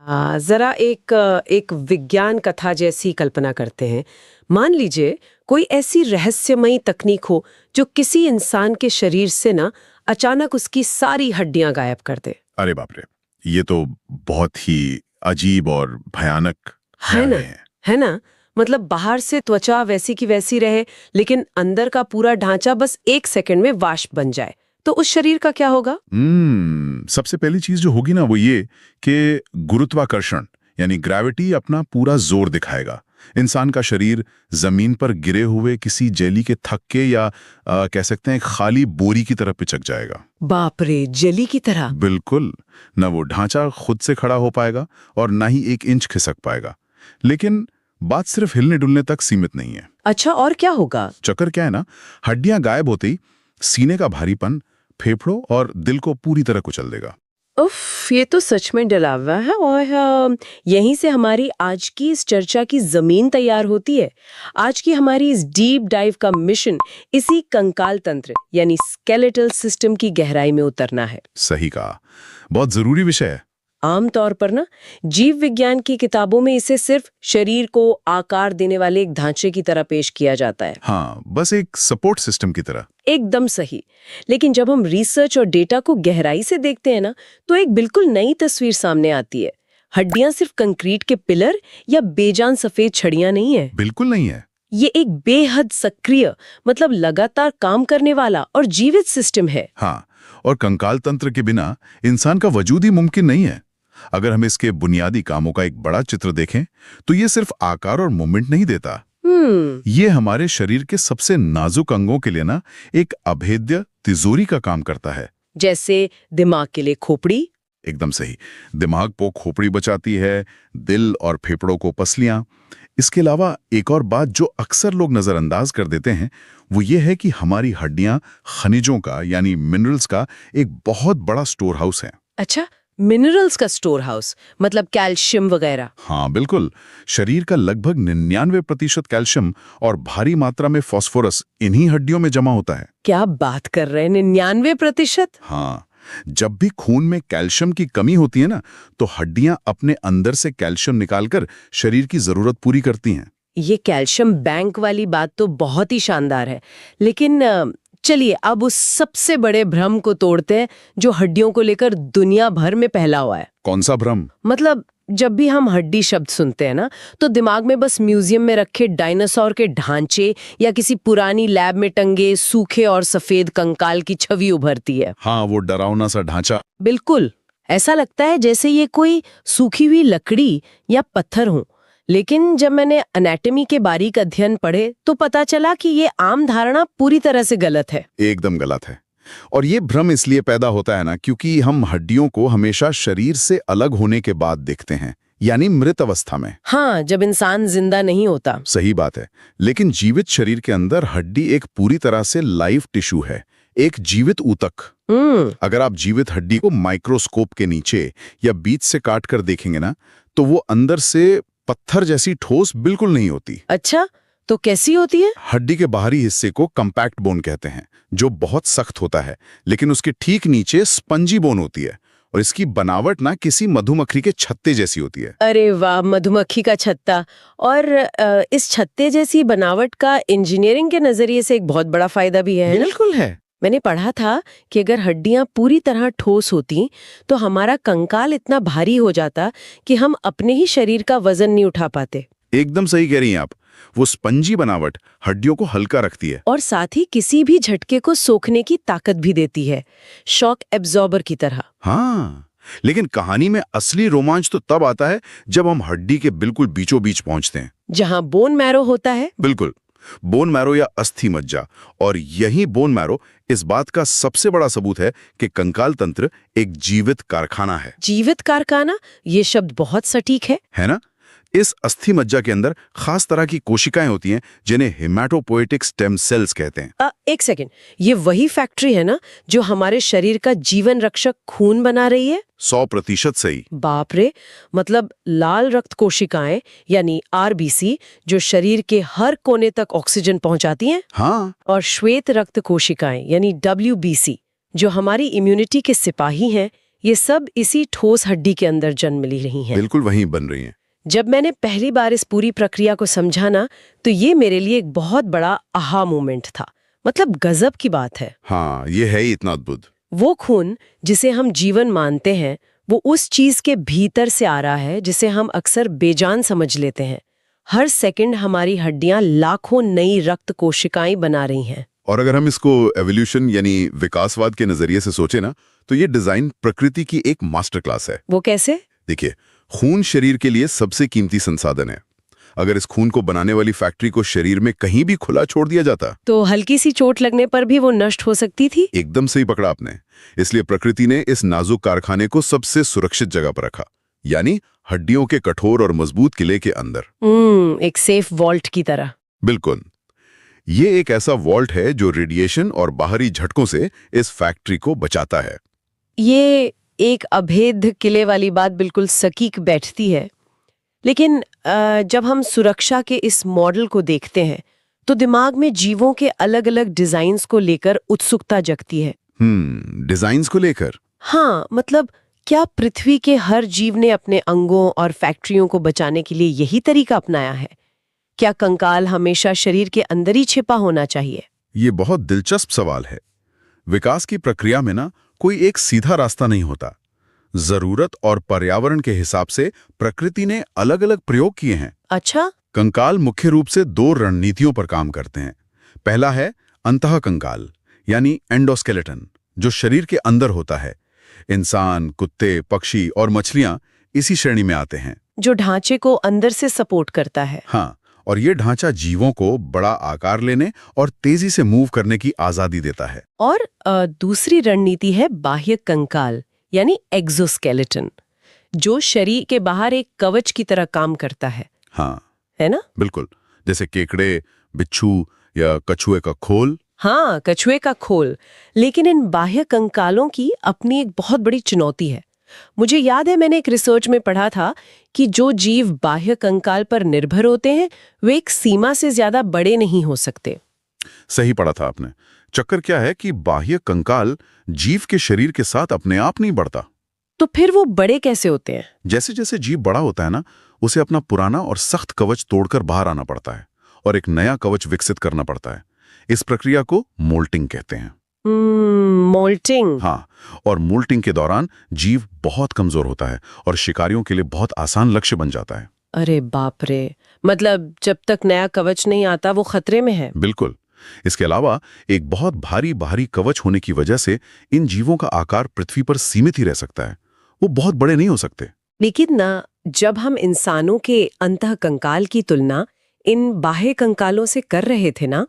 जरा एक विज्ञान कथा जैसी कल्पना करते हैं। मान लीजिए कोई ऐसी रहस्यमयी तकनीक हो जो किसी इंसान के शरीर से ना अचानक उसकी सारी हड्डियां गायब कर दे। अरे बाप रे, ये तो बहुत ही अजीब और भयानक है ना? है। है ना? मतलब बाहर से त्वचा वैसी की वैसी रहे, लेकिन अंदर का पूरा ढांचा बस 1 सेकंड में वाष्प बन जाए, तो उस शरीर का क्या होगा? सबसे पहली चीज जो होगी ना वो ये कि गुरुत्वाकर्षण यानी ग्रेविटी अपना पूरा जोर दिखाएगा। इंसान का शरीर जमीन पर गिरे हुए किसी जेली के थक्के या कह सकते हैं खाली बोरी की तरह पिचक जाएगा। बाप रे, जेली की तरह? बिल्कुल। न वो ढांचा खुद से खड़ा हो पाएगा और ना ही 1 इंच खिसक पाएगा। लेकिन बात सिर्फ हिलने डुलने तक सीमित नहीं है। अच्छा, और क्या होगा? चक्कर क्या है ना, हड्डियां गायब होते ही सीने का भारीपन, फेफड़ों और दिल को पूरी तरह कुचल देगा। उफ, ये तो सच में डरावना है। और यहीं से हमारी आज की इस चर्चा की जमीन तैयार होती है। आज की हमारी इस डीप डाइव का मिशन इसी कंकाल तंत्र यानी स्केलेटल सिस्टम की गहराई में उतरना है। सही कहा, बहुत जरूरी विषय है। आमतौर पर ना जीव विज्ञान की किताबों में इसे सिर्फ शरीर को आकार देने वाले एक ढांचे की तरह पेश किया जाता है। हाँ, बस एक सपोर्ट सिस्टम की तरह। एकदम सही। लेकिन जब हम रिसर्च और डेटा को गहराई से देखते हैं ना, तो एक बिल्कुल नई तस्वीर सामने आती है। हड्डियां सिर्फ कंक्रीट के पिलर या बेजान सफेद छड़ियां नहीं है। बिल्कुल नहीं है। ये एक बेहद सक्रिय, मतलब लगातार काम करने वाला और जीवित सिस्टम है। हाँ, और कंकाल तंत्र के बिना इंसान का वजूद ही मुमकिन नहीं है। अगर हम इसके बुनियादी कामों का एक बड़ा चित्र देखें तो ये सिर्फ आकार और मूवमेंट नहीं देता। ये हमारे शरीर के सबसे नाजुक अंगों के लिए ना एक अभेद्य तिजोरी का काम करता है। जैसे दिमाग के लिए खोपड़ी। एकदम सही। दिमाग को खोपड़ी बचाती है, दिल और फेफड़ों को पसलियां। इसके अलावा एक और बात जो अक्सर लोग नजरअंदाज कर देते हैं वो ये है कि हमारी हड्डियां खनिजों का यानी मिनरल्स का एक बहुत बड़ा स्टोर हाउस है। अच्छा, मिनरल्स का स्टोर हाउस, मतलब कैल्शियम वगैरह? हाँ बिल्कुल। शरीर का लगभग 99% कैल्शियम और भारी मात्रा में फास्फोरस इन्हीं हड्डियों में जमा होता है। क्या बात कर रहे हैं, 99%? हाँ, जब भी खून में कैल्शियम की कमी होती है ना तो हड्डियां अपने अंदर से कैल्शियम निकालकर शरीर की जरूरत पूरी करती हैं। ये कैल्शियम बैंक वाली बात तो बहुत ही शानदार है। लेकिन चलिए अब उस सबसे बड़े भ्रम को तोड़ते हैं जो हड्डियों को लेकर दुनिया भर में फैला हुआ है। कौन सा भ्रम? मतलब जब भी हम हड्डी शब्द सुनते हैं ना, तो दिमाग में बस म्यूजियम में रखे डायनासोर के ढांचे या किसी पुरानी लैब में टंगे सूखे और सफेद कंकाल की छवि उभरती है। हाँ, वो डरावना सा ढांचा। बिल्कुल ऐसा लगता है जैसे ये कोई सूखी हुई लकड़ी या पत्थर हो। लेकिन जब मैंने एनाटॉमी के बारीक अध्ययन पढ़े तो पता चला कि ये आम धारणा पूरी तरह से गलत है। एकदम गलत है। और ये भ्रम इसलिए पैदा होता है ना क्योंकि हम हड्डियों को हमेशा शरीर से अलग होने के बाद देखते हैं, यानी मृत अवस्था में। हाँ, जब इंसान जिंदा नहीं होता। सही बात है। लेकिन जीवित शरीर के अंदर हड्डी एक पूरी तरह से लाइव टिश्यू है, एक जीवित ऊतक। अगर आप जीवित हड्डी को माइक्रोस्कोप के नीचे या बीच से काट कर देखेंगे ना तो वो अंदर से पत्थर जैसी ठोस बिल्कुल नहीं होती। अच्छा, तो कैसी होती है? हड्डी के बाहरी हिस्से को कंपैक्ट बोन कहते हैं, जो बहुत सख्त होता है, लेकिन उसके ठीक नीचे स्पंजी बोन होती है और इसकी बनावट ना किसी मधुमक्खी के छत्ते जैसी होती है। अरे वाह, मधुमक्खी का छत्ता। और इस छत्ते जैसी बनावट का इंजीनियरिंग के नजरिए से एक बहुत बड़ा फायदा भी है ना? बिल्कुल है। मैंने पढ़ा था कि अगर हड्डियां पूरी तरह ठोस होती तो हमारा कंकाल इतना भारी हो जाता कि हम अपने ही शरीर का वजन नहीं उठा पाते। एकदम सही कह रही हैं आप। वो स्पंजी बनावट हड्डियों को हल्का रखती है और साथ ही किसी भी झटके को सोखने की ताकत भी देती है, शॉक एब्जॉर्बर की तरह। हाँ, लेकिन कहानी में असली रोमांच तो तब आता है जब हम हड्डी के बिल्कुल बीचों बीच पहुंचते हैं, जहां बोन मैरो होता है। बिल्कुल, बोन मैरो या अस्थि मज्जा। और यही बोन मैरो इस बात का सबसे बड़ा सबूत है कि कंकाल तंत्र एक जीवित कारखाना है। जीवित कारखाना, ये शब्द बहुत सटीक है ना? इस अस्थि मज्जा के अंदर खास तरह की कोशिकाएं होती हैं जिन्हें हेमाटोपोएटिक स्टेम सेल्स कहते हैं। एक सेकंड, ये वही फैक्ट्री है ना जो हमारे शरीर का जीवन रक्षक खून बना रही है? 100% सही। बाप रे, मतलब लाल रक्त कोशिकाएं यानी आरबीसी जो शरीर के हर कोने तक ऑक्सीजन पहुंचाती हैं। हाँ। और श्वेत रक्त कोशिकाएं यानी डब्ल्यूबीसी जो हमारी इम्यूनिटी के सिपाही हैं, ये सब इसी ठोस हड्डी के अंदर जन्म ले रही हैं। बिल्कुल वहीं बन रही हैं। जब मैंने पहली बार इस पूरी प्रक्रिया को समझा ना, तो ये मेरे लिए एक बहुत बड़ा आहा मोमेंट था। मतलब गजब की बात है। हाँ, ये है ही इतना अद्भुत। वो खून जिसे हम जीवन मानते हैं, वो उस चीज के भीतर से आ रहा है जिसे हम अक्सर बेजान समझ लेते हैं। हर सेकंड हमारी हड्डियां लाखों नई रक्त कोशिकाएं बना रही हैं। और अगर हम इसको एवोल्यूशन यानी विकासवाद के नजरिए से सोचे ना, तो ये डिजाइन प्रकृति की एक मास्टर क्लास है। वो कैसे? देखिए, खून शरीर के लिए सबसे कीमती संसाधन है। अगर इस खून को बनाने वाली फैक्ट्री को शरीर में कहीं भी खुला छोड़ दिया जाता तो हल्की सी चोट लगने पर भी वो नष्ट हो सकती थी। एकदम सही पकड़ा आपने। इसलिए प्रकृति ने इस नाजुक कारखाने को सबसे सुरक्षित जगह पर रखा, यानी हड्डियों के कठोर और मजबूत किले के अंदर। एक सेफ वॉल्ट की तरह। बिल्कुल। ये एक ऐसा वॉल्ट है जो रेडिएशन और बाहरी झटकों से इस फैक्ट्री को बचाता है। ये एक अभेद्य किले वाली बात बिल्कुल सटीक बैठती है। लेकिन जब हम सुरक्षा के इस मॉडल को देखते हैं, तो दिमाग में जीवों के अलग अलग डिजाइन्स को लेकर उत्सुकता जगती है। डिजाइन्स को लेकर? हाँ, मतलब क्या पृथ्वी के हर जीव ने अपने अंगों और फैक्ट्रियों को बचाने के लिए यही तरीका अपनाया है? क्या कंकाल हमेशा शरीर के अंदर ही छिपा होना चाहिए? ये बहुत दिलचस्प सवाल है। विकास की प्रक्रिया में ना कोई एक सीधा रास्ता नहीं होता। जरूरत और पर्यावरण के हिसाब से प्रकृति ने अलग अलग प्रयोग किए हैं। अच्छा। कंकाल मुख्य रूप से 2 रणनीतियों पर काम करते हैं। पहला है अंतः कंकाल, यानी एंडोस्केलेटन, जो शरीर के अंदर होता है। इंसान, कुत्ते, पक्षी और मछलियां इसी श्रेणी में आते हैं। जो ढांचे को अंदर से सपोर्ट करता है। हाँ, और ये ढांचा जीवों को बड़ा आकार लेने और तेजी से मूव करने की आजादी देता है। और दूसरी रणनीति है बाह्य कंकाल, यानी एक्सोस्केलेटन, जो शरीर के बाहर एक कवच की तरह काम करता है। हाँ, है ना? बिल्कुल। जैसे केकड़े, बिच्छू या कछुए का खोल। हाँ, कछुए का खोल। लेकिन इन बाह्य कंकालों की अपनी एक बहुत बड़ी चुनौती है। मुझे याद है, मैंने एक रिसर्च में पढ़ा था कि जो जीव बाह्य कंकाल पर निर्भर होते हैं, वे एक सीमा से ज्यादा बड़े नहीं हो सकते। सही पढ़ा था आपने। चक्कर क्या है कि बाह्य कंकाल जीव के शरीर के साथ अपने आप नहीं बढ़ता। तो फिर वो बड़े कैसे होते हैं? जैसे जैसे जीव बड़ा होता है ना, उसे अपना पुराना और सख्त कवच तोड़कर बाहर आना पड़ता है और एक नया कवच विकसित करना पड़ता है। इस प्रक्रिया को मोल्टिंग कहते हैं। मोल्टिंग। हाँ, और मोल्टिंग के दौरान जीव बहुत कमजोर होता है और शिकारियों के लिए बहुत आसान लक्ष्य बन जाता है। अरे बाप रे! मतलब जब तक नया कवच नहीं आता वो खतरे में है। बिल्कुल। इसके अलावा एक बहुत भारी बाहरी कवच होने की वजह से इन जीवों का आकार पृथ्वी पर सीमित ही रह सकता है। वो बहुत बड़े नहीं हो सकते। लेकिन ना, जब हम इंसानों के अंतः कंकाल की तुलना इन बाह्य कंकालों से कर रहे थे ना,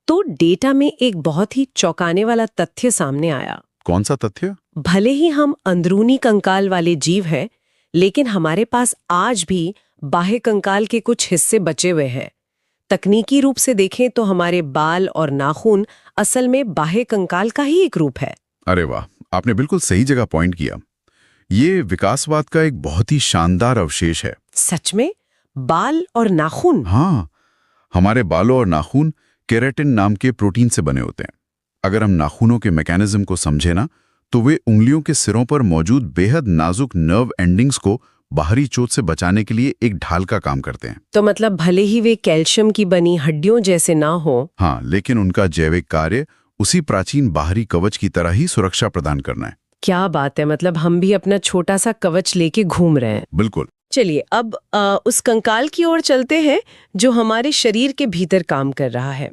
तो डेटा में एक बहुत ही चौंकाने वाला तथ्य सामने आया। कौन सा तथ्य? भले ही हम अंदरूनी कंकाल वाले जीव हैं, लेकिन हमारे पास आज भी बाह्य कंकाल के कुछ हिस्से बचे हुए हैं। तकनीकी रूप से देखें तो हमारे बाल और नाखून असल में बाह्य कंकाल का ही एक रूप है। अरे वाह, आपने बिल्कुल सही जगह पॉइंट किया। ये विकासवाद का एक बहुत ही शानदार अवशेष है। सच में? बाल और नाखून? हाँ, हमारे बालों और नाखून केराटिन नाम के प्रोटीन से बने होते हैं। अगर हम नाखूनों के मैकेनिज्म को समझे ना, तो वे उंगलियों के सिरों पर मौजूद बेहद नाजुक नर्व एंडिंग्स को बाहरी चोट से बचाने के लिए एक ढाल का काम करते हैं। तो मतलब भले ही वे कैल्शियम की बनी हड्डियों जैसे ना हो, हाँ, लेकिन उनका जैविक कार्य उसी प्राचीन बाहरी कवच की तरह ही सुरक्षा प्रदान करना है। क्या बात है! मतलब हम भी अपना छोटा सा कवच लेके घूम रहे हैं। बिल्कुल। चलिए अब उस कंकाल की ओर चलते हैं जो हमारे शरीर के भीतर काम कर रहा है।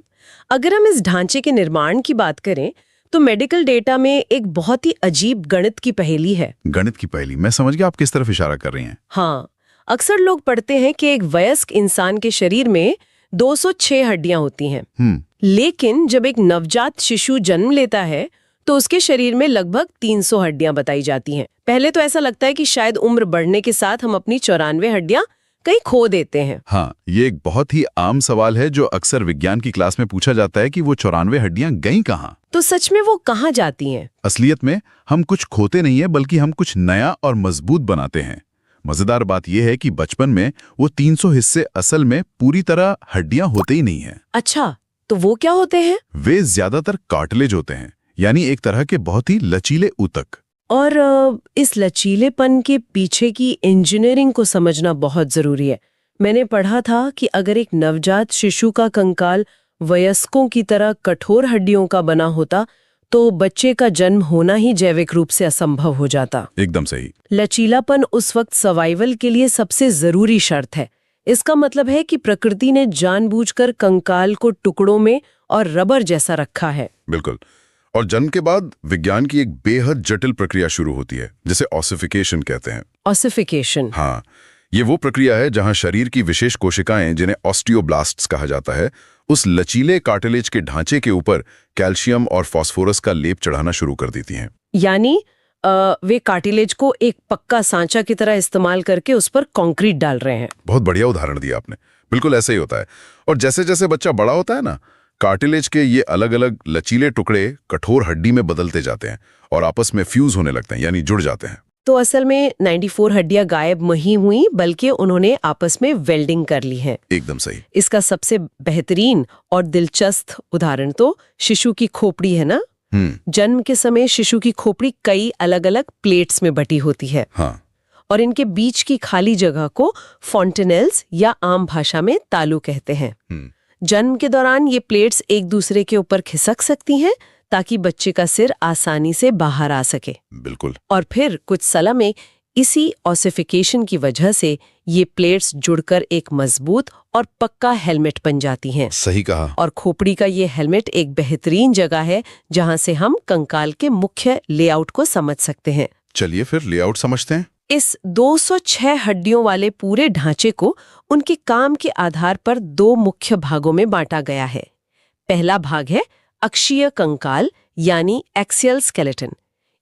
अगर हम इस ढांचे के निर्माण की बात करें, तो मेडिकल डेटा में एक बहुत ही अजीब गणित की पहेली है। गणित की पहेली? मैं समझ गया आप किस तरफ इशारा कर रही हैं। हाँ, अक्सर लोग पढ़ते हैं कि एक वयस्क इंसान के शरीर में 206 हड्डियां होती हैं। लेकिन जब एक नवजात शिशु जन्म लेता है, तो उसके शरीर में लगभग 300 हड्डियां बताई जाती हैं। पहले तो ऐसा लगता है कि शायद उम्र बढ़ने के साथ हम अपनी 94 हड्डियां कहीं खो देते हैं। हाँ, ये एक बहुत ही आम सवाल है जो अक्सर विज्ञान की क्लास में पूछा जाता है कि वो 94 हड्डियां गईं कहाँ? तो सच में वो कहाँ जाती हैं? असलियत में हम कुछ खोते नहीं है, बल्कि हम कुछ नया और मजबूत बनाते हैं। मजेदार बात यह है कि बचपन में वो 300 हिस्से असल में पूरी तरह हड्डियां होते ही नहीं है। अच्छा, तो वो क्या होते हैं? वे ज्यादातर कार्टिलेज होते हैं, यानी एक तरह के बहुत ही लचीले ऊतक। और इस लचीलेपन के पीछे की इंजीनियरिंग को समझना बहुत जरूरी है। मैंने पढ़ा था कि अगर एक नवजात शिशु का कंकाल वयस्कों की तरह कठोर हड्डियों का बना होता तो बच्चे का जन्म होना ही जैविक रूप से असंभव हो जाता। एकदम सही। लचीलापन उस वक्त सर्वाइवल के लिए सबसे जरूरी शर्त है। इसका मतलब है कि प्रकृति ने जानबूझकर कंकाल को टुकड़ों में और रबर जैसा रखा है। बिल्कुल। और जन्म के बाद विज्ञान की एक बेहद जटिल प्रक्रिया शुरू होती है जिसे ऑसिफिकेशन कहते हैं। ऑसिफिकेशन? हाँ, ये वो प्रक्रिया है जहां शरीर की विशेष कोशिकाएं, जिन्हें ऑस्टियोब्लास्ट्स कहा जाता है, उस लचीले कार्टिलेज के ढांचे के ऊपर कैल्शियम और फास्फोरस का लेप चढ़ाना शुरू कर देती हैं। यानी वे कार्टिलेज को एक पक्का सांचा की तरह इस्तेमाल करके उस पर कंक्रीट डाल रहे हैं। बहुत बढ़िया उदाहरण दिया आपने। बिल्कुल ऐसा ही होता है। और जैसे जैसे बच्चा बड़ा होता है ना, कार्टिलेज के ये अलग अलग लचीले टुकड़े कठोर हड्डी में बदलते जाते हैं और आपस में फ्यूज होने लगते हैं, यानी जुड़ जाते हैं। तो असल में 94 हड्डियां गायब नहीं हुई, बल्कि उन्होंने आपस में वेल्डिंग कर ली है। एकदम सही। इसका सबसे बेहतरीन और दिलचस्प उदाहरण तो शिशु की खोपड़ी है ना। जन्म के समय शिशु की खोपड़ी कई अलग अलग प्लेट्स में बटी होती है। हाँ। और इनके बीच की खाली जगह को फॉन्टेनेल्स या आम भाषा में तालू कहते हैं। जन्म के दौरान ये प्लेट्स एक दूसरे के ऊपर खिसक सकती हैं ताकि बच्चे का सिर आसानी से बाहर आ सके। बिल्कुल। और फिर कुछ समय में इसी ऑसिफिकेशन की वजह से ये प्लेट्स जुड़कर एक मजबूत और पक्का हेलमेट बन जाती हैं। सही कहा। और खोपड़ी का ये हेलमेट एक बेहतरीन जगह है जहां से हम कंकाल के मुख्य लेआउट को समझ सकते हैं। चलिए फिर लेआउट समझते हैं। इस 206 हड्डियों वाले पूरे ढांचे को उनके काम के आधार पर 2 मुख्य भागों में बांटा गया है। पहला भाग है अक्षीय कंकाल यानी एक्सियल स्केलेटन।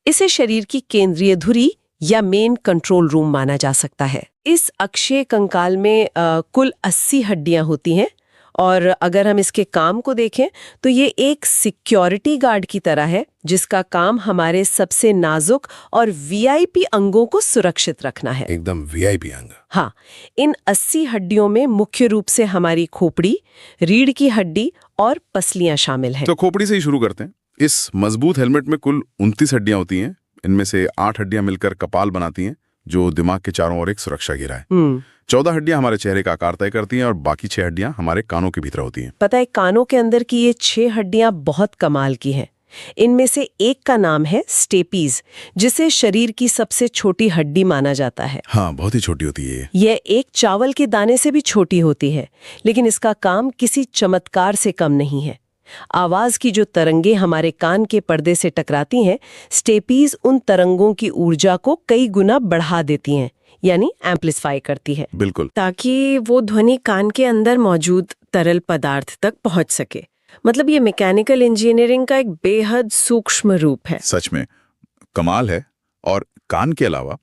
इसे शरीर की केंद्रीय धुरी या मेन कंट्रोल रूम माना जा सकता है। इस अक्षीय कंकाल में कुल 80 हड्डियां होती हैं और अगर हम इसके काम को देखें तो ये एक सिक्योरिटी गार्ड की तरह है जिसका काम हमारे सबसे नाजुक और वीआईपी अंगों को सुरक्षित रखना है। एकदम वीआईपी अंग। हाँ, इन 80 हड्डियों में मुख्य रूप से हमारी खोपड़ी, रीढ़ की हड्डी और पसलियां शामिल हैं। तो खोपड़ी से ही शुरू करते हैं। इस मजबूत हेलमेट में कुल 29 हड्डियां होती हैं। इनमें से 8 हड्डियां मिलकर कपाल बनाती हैं जो दिमाग के चारों ओर एक सुरक्षा घेरा है। 14 हड्डियां हमारे चेहरे का आकार तय करती हैं और बाकी 6 हड्डियां हमारे कानों के भीतर होती हैं। पता है, कानों के अंदर की ये 6 हड्डियां बहुत कमाल की हैं। इनमें से एक का नाम है स्टेपीज, जिसे शरीर की सबसे छोटी हड्डी माना जाता है। हाँ, बहुत ही छोटी होती है। यह एक चावल के दाने से भी छोटी होती है, लेकिन इसका काम किसी चमत्कार से कम नहीं है। आवाज की जो तरंगे हमारे कान के पर्दे से टकराती हैं, स्टेपीज उन तरंगों की ऊर्जा को कई गुना बढ़ा देती हैं, यानी एम्प्लीफाई करती है। बिल्कुल। ताकि वो ध्वनि कान के अंदर मौजूद तरल पदार्थ तक पहुंच सके। मतलब ये मैकेनिकल इंजीनियरिंग का एक बेहद सूक्ष्म रूप है। सच में कमाल है। और कान के अलावा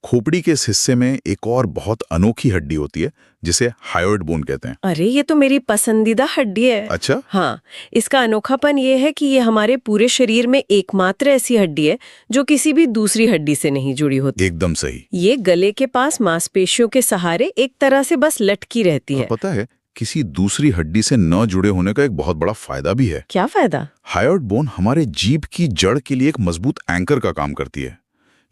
खोपड़ी के इस हिस्से में एक और बहुत अनोखी हड्डी होती है जिसे हायोइड बोन कहते हैं। अरे, ये तो मेरी पसंदीदा हड्डी है। अच्छा? हाँ, इसका अनोखापन ये है कि ये हमारे पूरे शरीर में एकमात्र ऐसी हड्डी है जो किसी भी दूसरी हड्डी से नहीं जुड़ी होती। एकदम सही। ये गले के पास मांसपेशियों के सहारे एक तरह से बस लटकी रहती है। पता है, किसी दूसरी हड्डी से न जुड़े होने का एक बहुत बड़ा फायदा भी है। क्या फायदा? हायोइड बोन हमारे जीभ की जड़ के लिए एक मजबूत एंकर का काम करती है।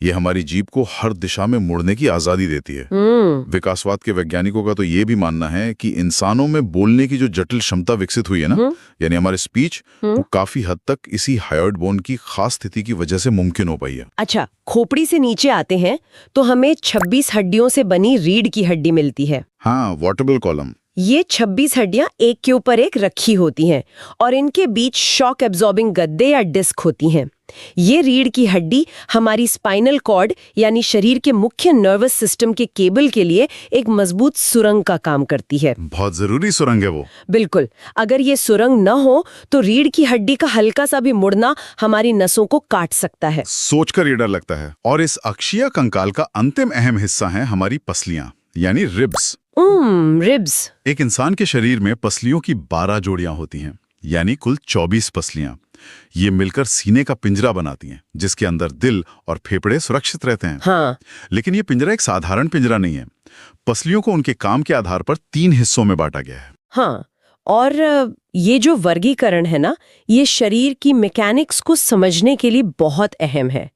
ये हमारी जीभ को हर दिशा में मुड़ने की आजादी देती है। विकासवाद के वैज्ञानिकों का तो ये भी मानना है कि इंसानों में बोलने की जो जटिल क्षमता विकसित हुई है ना, यानी हमारे स्पीच, वो काफी हद तक इसी हायोइड बोन की खास स्थिति की वजह से मुमकिन हो पाई है। अच्छा, खोपड़ी से नीचे आते हैं तो हमें 26 हड्डियों से बनी रीढ़ की हड्डी मिलती है। हाँ, वर्टेब्रल कॉलम। ये 26 हड्डियां एक के ऊपर एक रखी होती हैं और इनके बीच शॉक एब्जॉर्बिंग गद्दे या डिस्क होती हैं। ये रीढ़ की हड्डी हमारी स्पाइनल कॉर्ड यानी शरीर के मुख्य नर्वस सिस्टम के केबल के लिए एक मजबूत सुरंग का काम करती है। बहुत जरूरी सुरंग है वो। बिल्कुल। अगर ये सुरंग न हो तो रीढ़ की हड्डी का हल्का सा भी मुड़ना हमारी नसों को काट सकता है। सोचकर ये डर लगता है। और इस अक्षीय कंकाल का अंतिम अहम हिस्सा है हमारी पसलियां, यानी रिब्स। रिब्स। एक इंसान के शरीर में पसलियों की 12 जोड़ियां होती हैं, यानी कुल 24 पसलियां। ये मिलकर सीने का पिंजरा बनाती हैं, जिसके अंदर दिल और फेफड़े सुरक्षित रहते हैं। हाँ। लेकिन ये पिंजरा एक साधारण पिंजरा नहीं है। पसलियों को उनके काम के आधार पर 3 हिस्सों में बांटा गया है। हाँ, और ये जो वर्गीकरण है ना, ये शरीर की मैकेनिक्स को समझने के लिए बहुत अहम है।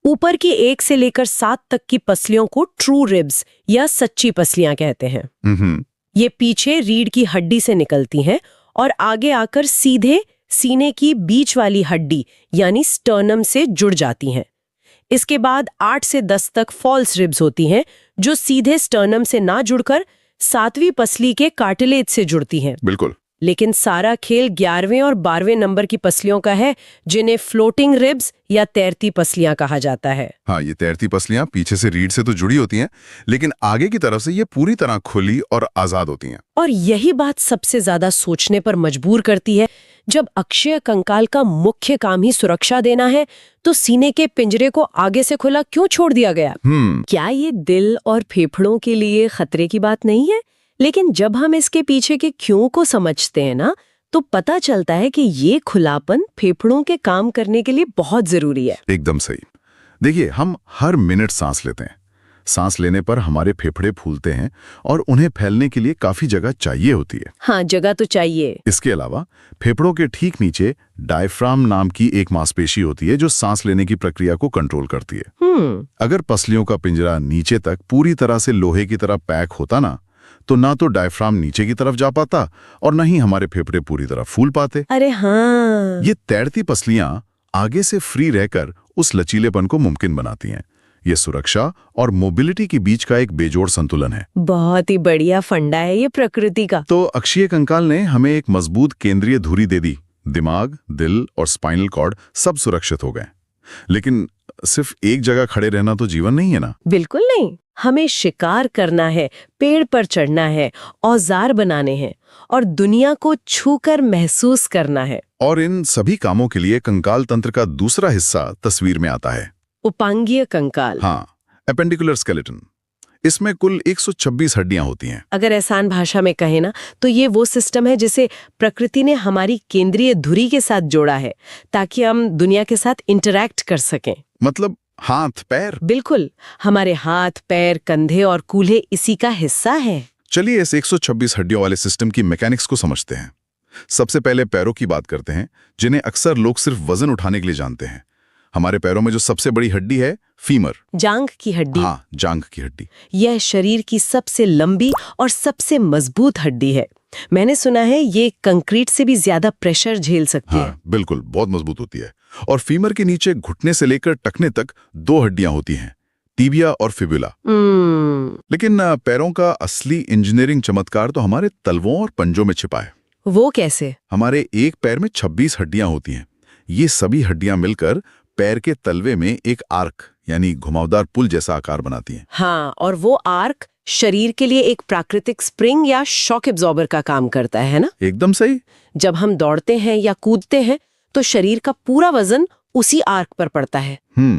ऊपर की 1 से लेकर 7 तक की पसलियों को ट्रू रिब्स या सच्ची पसलियां कहते हैं। ये पीछे रीढ़ की हड्डी से निकलती हैं और आगे आकर सीधे सीने की बीच वाली हड्डी यानी स्टर्नम से जुड़ जाती हैं। इसके बाद 8 से 10 तक फॉल्स रिब्स होती हैं जो सीधे स्टर्नम से ना जुड़कर 7वीं पसली के कार्टिलेज से जुड़ती हैं। बिल्कुल। लेकिन सारा खेल 11वें और 12वें नंबर की पसलियों का है, जिन्हें फ्लोटिंग रिब्स या तैरती पसलियां कहा जाता है। हाँ, ये तैरती पसलियां पीछे से रीढ़ से तो जुड़ी होती हैं, लेकिन आगे की तरफ से ये पूरी तरह खुली और आजाद होती हैं। और यही बात सबसे ज्यादा सोचने पर मजबूर करती है। जब अक्षय कंकाल का मुख्य काम ही सुरक्षा देना है, तो सीने के पिंजरे को आगे से खुला क्यों छोड़ दिया गया? क्या ये दिल और फेफड़ों के लिए खतरे की बात नहीं है? लेकिन जब हम इसके पीछे के क्यों को समझते हैं ना, तो पता चलता है कि ये खुलापन फेफड़ों के काम करने के लिए बहुत जरूरी है। एकदम सही। देखिए, हम हर मिनट सांस लेते हैं। सांस लेने पर हमारे फेफड़े फूलते हैं और उन्हें फैलने के लिए काफी जगह चाहिए होती है। हाँ, जगह तो चाहिए। इसके अलावा फेफड़ों के ठीक नीचे डायफ्राम नाम की एक मांसपेशी होती है जो सांस लेने की प्रक्रिया को कंट्रोल करती है। अगर पसलियों का पिंजरा नीचे तक पूरी तरह से लोहे की तरह पैक होता ना तो डायफ्राम नीचे की तरफ जा पाता और न ही हमारे फेफड़े पूरी तरह फूल पाते। अरे हाँ, ये तैरती पसलियां आगे से फ्री रहकर उस लचीलेपन को मुमकिन बनाती हैं। ये सुरक्षा और मोबिलिटी के बीच का एक बेजोड़ संतुलन है। बहुत ही बढ़िया फंडा है ये प्रकृति का। तो अक्षीय कंकाल ने हमें एक मजबूत केंद्रीय धुरी दे दी। दिमाग, दिल और स्पाइनल कॉर्ड सब सुरक्षित हो गए। लेकिन सिर्फ एक जगह खड़े रहना तो जीवन नहीं है ना। बिल्कुल नहीं। हमें शिकार करना है, पेड़ पर चढ़ना है, औजार बनाने हैं और दुनिया को छूकर महसूस करना है। और इन सभी कामों के लिए कंकाल तंत्र का दूसरा हिस्सा तस्वीर में आता है, उपांगीय कंकाल। हाँ, एपेंडिकुलर स्केलेटन। इसमें कुल 126 हड्डियां होती हैं। अगर आसान भाषा में कहे ना, तो ये वो सिस्टम है जिसे प्रकृति ने हमारी केंद्रीय धुरी के साथ जोड़ा है ताकि हम दुनिया के साथ इंटरैक्ट कर सकें। मतलब हाथ, पैर? बिल्कुल, हमारे हाथ, पैर, कंधे और कूल्हे इसी का हिस्सा है। चलिए इस 126 हड्डियों वाले सिस्टम की मैकेनिक्स को समझते हैं। सबसे पहले पैरों की बात करते हैं, जिन्हें अक्सर लोग सिर्फ वजन उठाने के लिए जानते हैं। हमारे पैरों में जो सबसे बड़ी हड्डी है, फीमर, जांघ की हड्डी। हाँ, जांघ की हड्डी। यह शरीर की सबसे लंबी और सबसे मजबूत हड्डी है। मैंने सुना है ये कंक्रीट से भी ज्यादा प्रेशर झेल सकती है। बिल्कुल, बहुत मजबूत होती है। और फीमर के नीचे घुटने से लेकर टखने तक 2 हड्डियां होती हैं, टीबिया और फिबुला। लेकिन पैरों का असली इंजीनियरिंग चमत्कार तो हमारे तलवों और पंजों में छिपा है। वो कैसे? हमारे एक पैर में 26 हड्डियां होती हैं। ये सभी हड्डियां मिलकर पैर के तलवे में एक आर्क यानी घुमावदार पुल जैसा आकार बनाती हैं। हाँ, और वो आर्क शरीर के लिए एक प्राकृतिक स्प्रिंग या शॉक एब्जॉर्बर का काम करता है ना? एकदम सही। जब हम दौड़ते हैं या कूदते हैं तो शरीर का पूरा वजन उसी आर्क पर पड़ता है।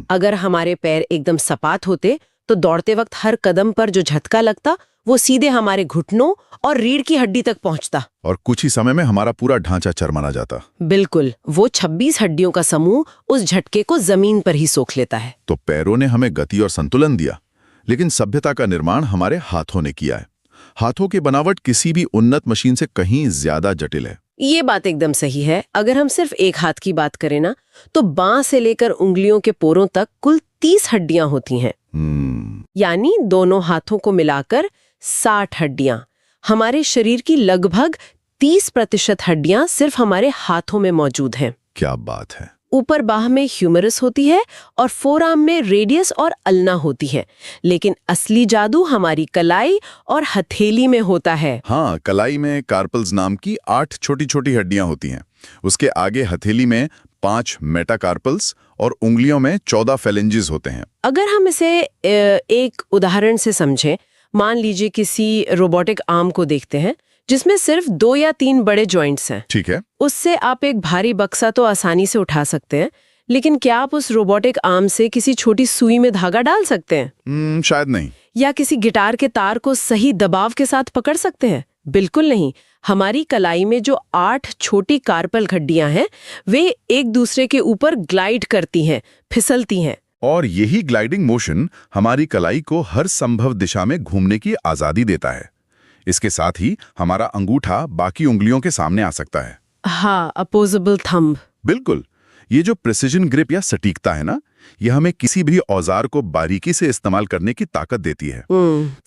अगर हमारे पैर एकदम सपाट होते तो दौड़ते वक्त हर कदम पर जो झटका लगता वो सीधे हमारे घुटनों और रीढ़ की हड्डी तक पहुंचता और कुछ ही समय में हमारा पूरा ढांचा चरमरा जाता। बिल्कुल, वो 26 हड्डियों का समूह उस झटके को जमीन पर ही सोख लेता है। तो पैरों ने हमें गति और संतुलन दिया, लेकिन सभ्यता का निर्माण हमारे हाथों ने किया है। हाथों की बनावट किसी भी उन्नत मशीन से कहीं ज्यादा जटिल है। ये बात एकदम सही है। अगर हम सिर्फ एक हाथ की बात करें ना, तो बांह से लेकर उंगलियों के पोरों तक कुल 30 हड्डियां होती हैं। यानी दोनों हाथों को मिलाकर 60 हड्डियां। हमारे शरीर की लगभग 30% हड्डियां सिर्फ हमारे हाथों में मौजूद हैं। क्या बात है। ऊपर बाह में ह्यूमरस होती है और फोरआर्म में रेडियस और अल्ना होती है। लेकिन असली जादू हमारी कलाई और हथेली में होता है। हाँ, कलाई में कार्पल्स नाम की 8 छोटी छोटी हड्डियां होती हैं। उसके आगे हथेली में 5 मेटाकार्पल्स और उंगलियों में 14 फेलेंजेस होते हैं। अगर हम इसे एक उदाहरण से समझें, मान लीजिए किसी रोबोटिक आर्म को देखते हैं जिसमें सिर्फ 2 या 3 बड़े जॉइंट्स हैं। ठीक है। उससे आप एक भारी बक्सा तो आसानी से उठा सकते हैं, लेकिन क्या आप उस रोबोटिक आर्म से किसी छोटी सुई में धागा डाल सकते हैं? शायद नहीं। या किसी गिटार के तार को सही दबाव के साथ पकड़ सकते हैं? बिल्कुल नहीं। हमारी कलाई में जो 8 छोटी कार्पल हड्डियां हैं, वे एक दूसरे के ऊपर ग्लाइड करती हैं, फिसलती हैं। और यही ग्लाइडिंग मोशन हमारी कलाई को हर संभव दिशा में घूमने की आजादी देता है। इसके साथ ही हमारा अंगूठा बाकी उंगलियों के सामने आ सकता है। हाँ, अपोजेबल थंब। बिल्कुल। ये जो प्रिसिजन ग्रिप या सटीकता है ना, यह हमें किसी भी औजार को बारीकी से इस्तेमाल करने की ताकत देती है।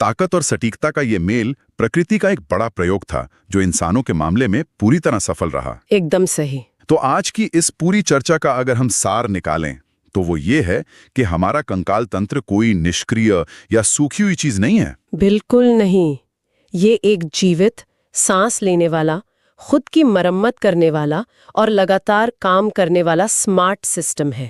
ताकत और सटीकता का ये मेल प्रकृति का एक बड़ा प्रयोग था जो इंसानों के मामले में पूरी तरह सफल रहा। एकदम सही। तो आज की इस पूरी चर्चा का अगर हम सार निकालें तो वो ये है कि हमारा कंकाल तंत्र कोई निष्क्रिय या सूखी हुई चीज नहीं है। बिल्कुल नहीं। ये एक जीवित, सांस लेने वाला, खुद की मरम्मत करने वाला और लगातार काम करने वाला स्मार्ट सिस्टम है।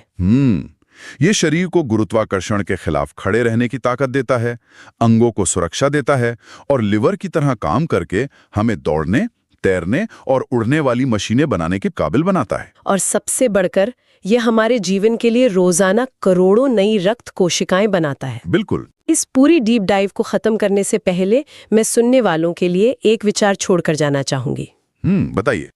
ये शरीर को गुरुत्वाकर्षण के खिलाफ खड़े रहने की ताकत देता है, अंगों को सुरक्षा देता है और लिवर की तरह काम करके हमें दौड़ने, तैरने और उड़ने वाली मशीनें बनाने के काबिल बनाता है। और सबसे बढ़कर यह हमारे जीवन के लिए रोजाना करोड़ों नई रक्त कोशिकाएं बनाता है। बिल्कुल। इस पूरी डीप डाइव को खत्म करने से पहले मैं सुनने वालों के लिए एक विचार छोड़कर जाना चाहूंगी। बताइए।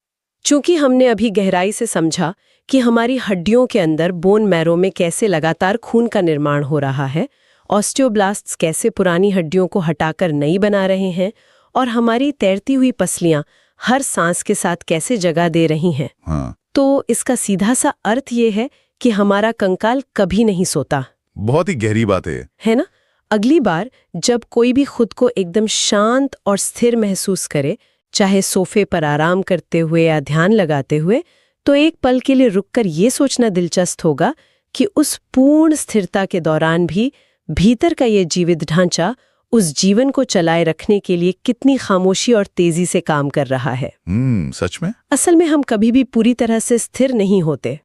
चूंकि हमने अभी गहराई से समझा कि हमारी हड्डियों के अंदर बोन मैरो में कैसे लगातार खून का निर्माण हो रहा है, ऑस्टियोब्लास्ट्स कैसे पुरानी हड्डियों को हटाकर नई बना रहे हैं और हमारी तैरती हुई पसलियां हर सांस के साथ कैसे जगह दे रही हैं, तो इसका सीधा सा अर्थ ये है कि हमारा कंकाल कभी नहीं सोता। बहुत ही गहरी बात है ना? अगली बार जब कोई भी खुद को एकदम शांत और स्थिर महसूस करे, चाहे सोफे पर आराम करते हुए या ध्यान लगाते हुए, तो एक पल के लिए रुककर ये सोचना दिलचस्प होगा कि उस पूर्ण स्थिरता के दौरान भी भीतर का ये जीवित ढांचा उस जीवन को चलाए रखने के लिए कितनी खामोशी और तेजी से काम कर रहा है। सच में? असल में हम कभी भी पूरी तरह से स्थिर नहीं होते।